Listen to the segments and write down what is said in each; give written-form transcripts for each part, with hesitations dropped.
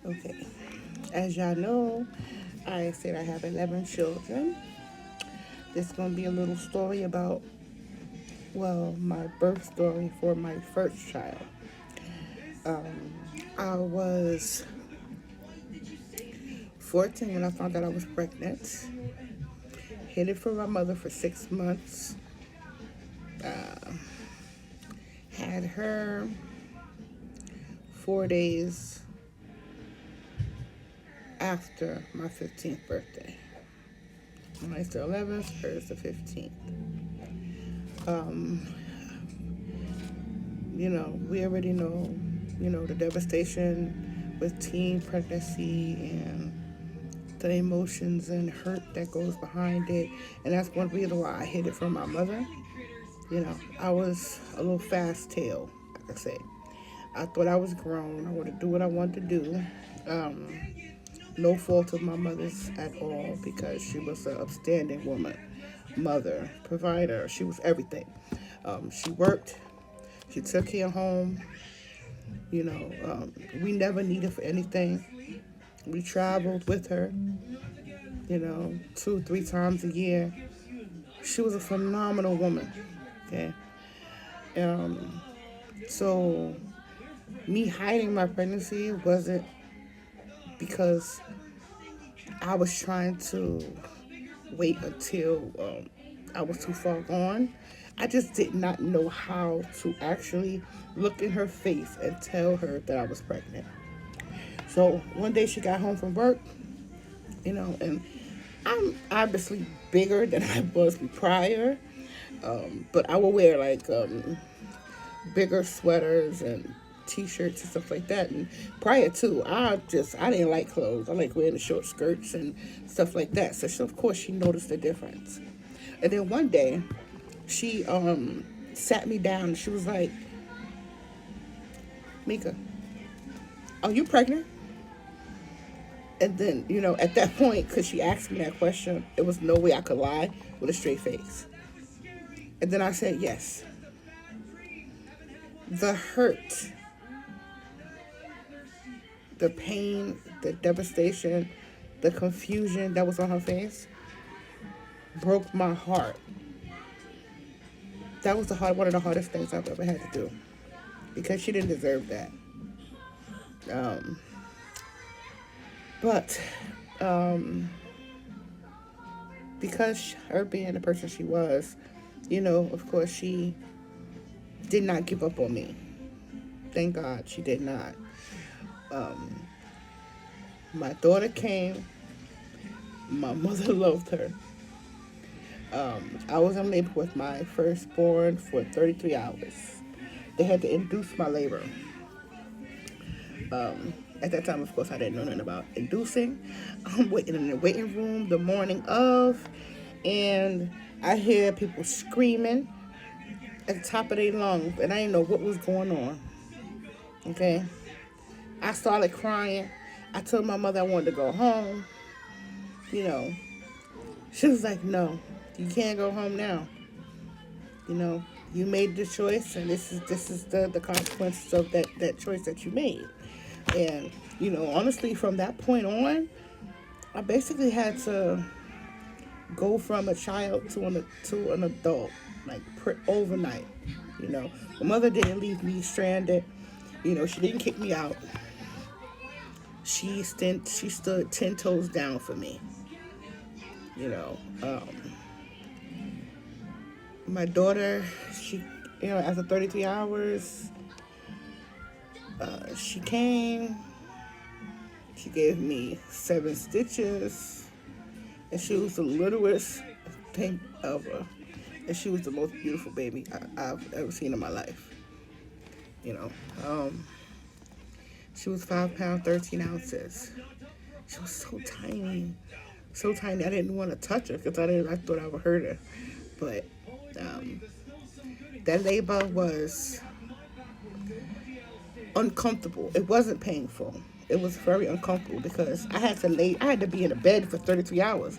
Okay. As y'all know, I said I have 11 children. This is going to be a little story about, well, my birth story for my first child. I was 14 when I found out I was pregnant. Hid it from my mother for 6 months. Had her 4 days after my 15th birthday. Mine's the 11th, hers the 15th. Um, we already know, the devastation with teen pregnancy and the emotions and hurt that goes behind it. And that's one reason why I hid it from my mother. I was a little fast tail, like I say. I thought I was grown. I wanted to do what I wanted to do. Um, no fault of my mother's at all because she was an upstanding woman, mother, provider. She was everything. She worked. She took care of home. We never needed for anything. We traveled with her, 2, 3 times a year. She was a phenomenal woman. Okay. Um, so me hiding my pregnancy wasn't because I was trying to wait until I was too far gone. I just did not know how to actually look in her face and tell her that I was pregnant. So one day she got home from work, and I'm obviously bigger than I was prior, but I will wear like bigger sweaters and t-shirts and stuff like that. And prior to, I didn't like clothes. I like wearing the short skirts and stuff like that. So of course she noticed the difference. And then one day, she sat me down and she was like, "Mika, are you pregnant?" And then, at that point, because she asked me that question, it was no way I could lie with a straight face. And then I said yes. The hurt, the pain, the devastation, the confusion that was on her face broke my heart. That was one of the hardest things I've ever had to do because she didn't deserve that. Um, but because her being the person she was, of course, she did not give up on me. Thank God she did not. Um, my daughter came. My mother loved her. I was in labor with my firstborn for 33 hours. They had to induce my labor. At that time, of course, I didn't know nothing about inducing. I'm waiting in the waiting room the morning of, and I hear people screaming at the top of their lungs, and I didn't know what was going on. Okay, I started crying. I told my mother I wanted to go home. You know, she was like, "No, you can't go home now. You made the choice, and this is the consequences of that choice that you made." And honestly, from that point on, I basically had to go from a child to an adult, like overnight. My mother didn't leave me stranded. She didn't kick me out. She stood 10 toes down for me. You know, um, my daughter, she, after 33 hours, she came. She gave me 7 stitches, and she was the littlest thing ever. And she was the most beautiful baby I've ever seen in my life. You know, um, she was 5 pounds 13 ounces. She was so tiny, so tiny. I didn't want to touch her because I thought I would hurt her. But um, that labor was uncomfortable. It wasn't painful. It was very uncomfortable because I had to be in a bed for 33 hours.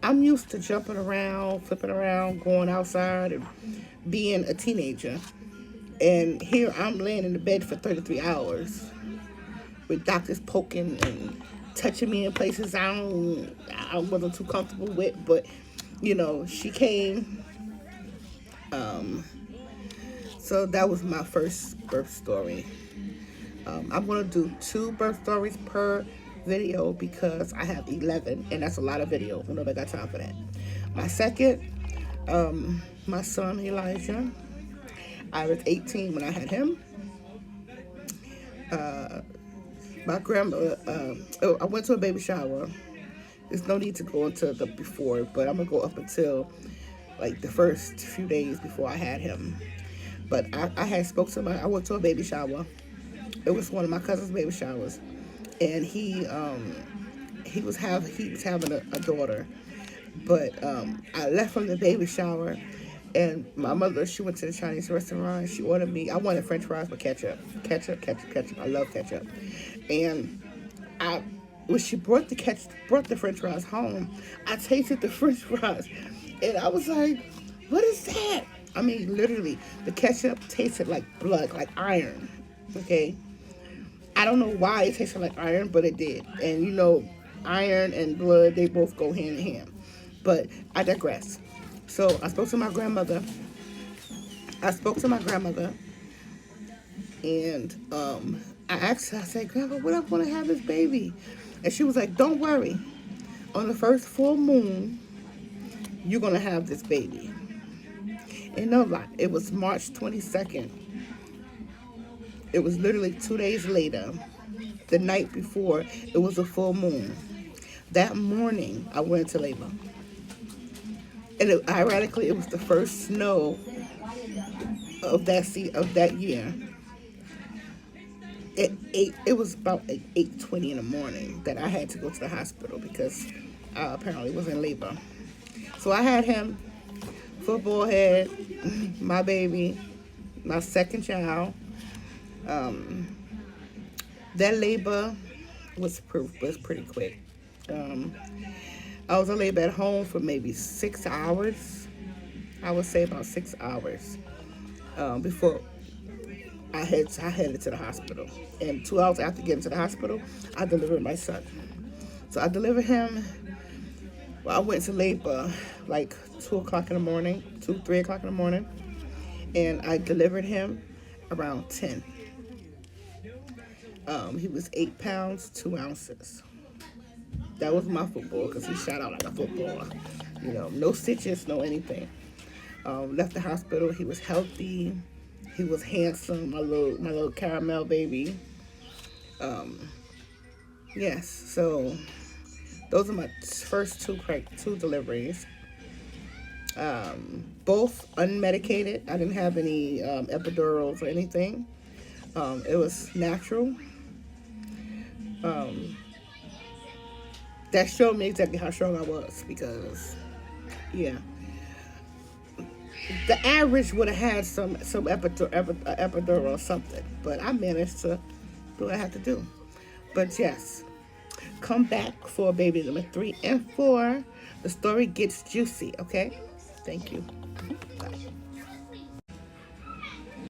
I'm used to jumping around, flipping around, going outside, and being a teenager. And here I'm laying in the bed for 33 hours with doctors poking and touching me in places I wasn't too comfortable with. But she came. So that was my first birth story. I'm gonna do 2 birth stories per video because I have 11, and that's a lot of video. Nobody got time for that. My second, my son Elijah. I was 18 when I had him. My grandma, I went to a baby shower. There's no need to go into the before, but I'm gonna go up until like the first few days before I had him. But I had spoke to I went to a baby shower. It was one of my cousin's baby showers, and he was having a daughter. But I left from the baby shower, and my mother, she went to the Chinese restaurant. She ordered me, I wanted French fries with ketchup. Ketchup. I love ketchup. And when she brought the French fries home, I tasted the French fries, and I was like, "What is that?" I mean, literally, the ketchup tasted like blood, like iron. Okay, I don't know why it tasted like iron, but it did. And iron and blood, they both go hand in hand. But I digress. So I spoke to my grandmother. And I asked her, I said, "Grandma, when I want to have this baby?" And she was like, "Don't worry. On the first full moon, you're going to have this baby." And no lie, it was March 22nd. It was literally 2 days later, the night before, it was a full moon. That morning, I went into labor. And ironically, it was the first snow of that year. It was about 8:20 in the morning that I had to go to the hospital because I apparently was in labor. So I had him, football head, my baby, my second child. That labor was pretty quick. I was in labor at home for maybe 6 hours. I would say about 6 hours before I headed to the hospital. And 2 hours after getting to the hospital, I delivered my son. So I delivered him. Well, I went to labor like 2 o'clock in the morning, 3 o'clock in the morning. And I delivered him around 10. He was 8 pounds, 2 ounces. That was my football because he shot out like a football. No stitches, no anything. Left the hospital. He was healthy. He was handsome. My little caramel baby. Yes. So those are my first two deliveries. Both unmedicated. I didn't have any epidurals or anything. It was natural. That showed me exactly how strong I was because, yeah. The average would have had some epidural or something, but I managed to do what I had to do. But yes, come back for baby number 3 and 4. The story gets juicy, okay? Thank you. Bye.